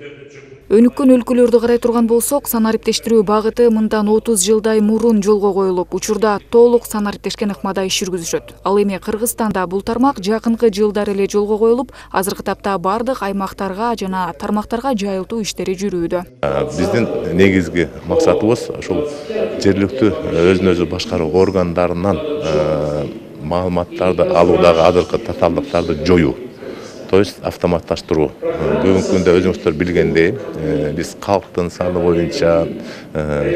Өнүккөн өлкөлөрдү карай турган болсок, санариптештирүү багыты мындан 30 жылдай мурун жолго коюлуп, учурда толук санариптешкен ыкмада иш жүргүзүшөт. Ал эми Кыргызстанда бул тармак жакынкы жылдары эле жолго коюлуп, азыркы тапта бардык аймактарга жана тармактарга жайылтуу иштери жүрүүдө. Биздин негизги максатыбыз ошол жергиликтүү өзүн өзү башкаруу органдарынан маалыматтарды алуудагы азыркы татаалдыктарды жоюу. То есть автоматташтыруу. Бүгүнкү күндө өзүңүздөр билгендей, биз калктын саны боюнча,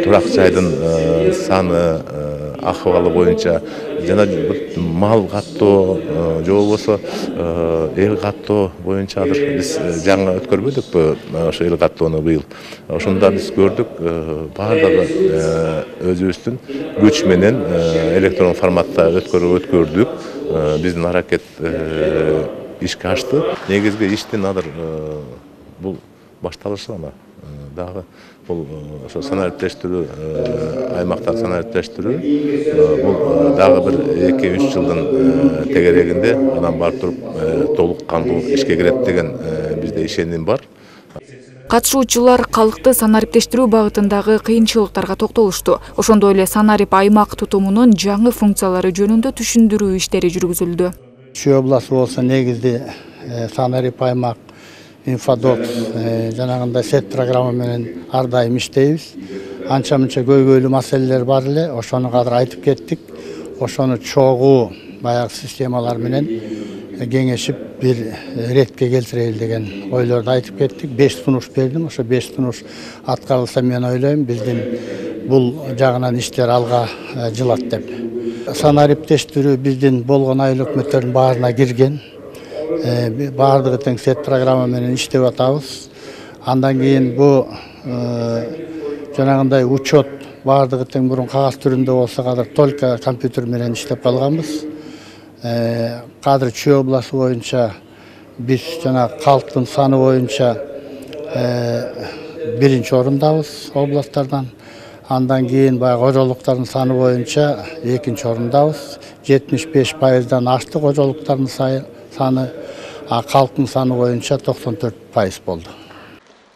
турак жайдын саны, акыбалы боюнча жана мал каттоо, же болбосо эл каттоо боюнча азыр биз жаңы өткөрбөдүкпү ошо эл каттоону быйыл. Ошондо биз көрдүк, бардыгы өзүбүздүн күч менен электрон форматта өткөрдүк. Биздин аракет ишке ашты. Негизги иштин азыр бул башталышы ана дагы бул ошо санариптештирүү, аймактар санариптештирүү бул дагы бир 2-3 жылдын тегерегинде анан барып туруп толук кандуу ишке кирет деген бизде ишеним бар. Катышуучулар калкты санариптештирүү багытындагы кыйынчылыктарга токтолушту. Ошондой эле санарип аймак тутумунун жаңы функциялары жөнүндө түшүндүрүү иштери жүргүзүлдү. Чүй областы болса негизде санарип аймак, инфодокс, жанагындай сет программа менен ар дайым иштейбиз. Анча-мынча көйгөйлүү маселелер бар эле, ошону кадыр айтып кеттик. Ошону чогуу баягы системалар менен кеңешип бир ретке келтирели деген ойлорду айтып кеттик. 5 сунуш бердим. Ошо 5 сунуш аткарылса мен ойлойм, биздин бул жагынан иштер алга жылат деп. Санариптештирүү биздин болгон айыл өкмөттөрдүн баарына кирген. Бардыгы тең сет программа менен иштеп атабыз. Андан кийин бу жанагындай учет бардыгы тең мурун кагаз түрүндө болсо кадыр только компьютер менен иштеп калганбыз. Кадыр Чүй областы боюнча биз жана калктын саны боюнча биринчи орундабыз областтардан. Андан кийин баягы кожолуктардын саны боюнча экинчи орундабыз. 75%дан ашты кожолуктардын саны, калктын саны боюнча 94% болду.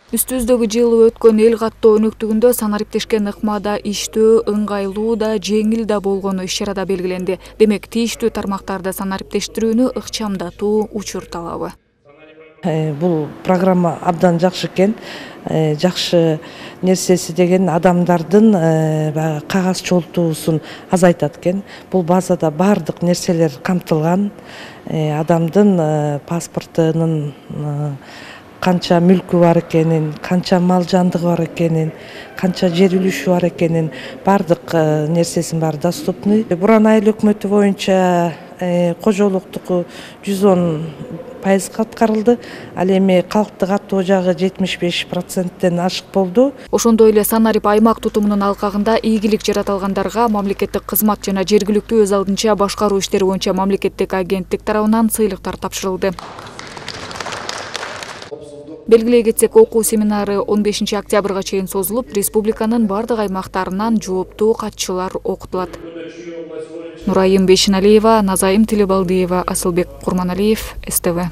Үстүбүздөгү жылы өткөн эл каттоо өнөктүгүндө санариптешкен ыкмада иштөө ыңгайлуу да, жеңил да болгону иш-чарада белгиленди. Демек, тийиштүү тармактарды санариптештирүүнү ыкчамдатуу учур талабы. Бул программа абдан жакшы экен. Жакшы нерсеси деген адамдардын кагаз чогултуусун азайтат экен. Бул базада бардык нерселер камтылган. Адамдын паспортунун канча мүлкү бар экенин, канча мал жандыгы бар экенин, канча жер үлүшү бар экенин, бардык нерсесин баары доступный. Буран айыл өкмөтү боюнча кожолуктуку 110% аткарылды. Ал эми калкты каттоо жагы 75%тен ашык болду. Ошондой эле санарип аймак тутумунун алкагында ийгилик жарата алгандарга мамлекеттик кызмат жана жергиликтүү өз алдынча башкаруу иштери боюнча мамлекеттик агенттик тарабынан сыйлыктар тапшырылды. Белгилей кетсек, окуу семинары 15 октябрга чейин созулуп, республиканын бардык аймактарынан жооптуу катчылар окутулат. Нурайым Бейшеналиева, Назайым Тилебалдиева, Асылбек Курманалиев, СТВ.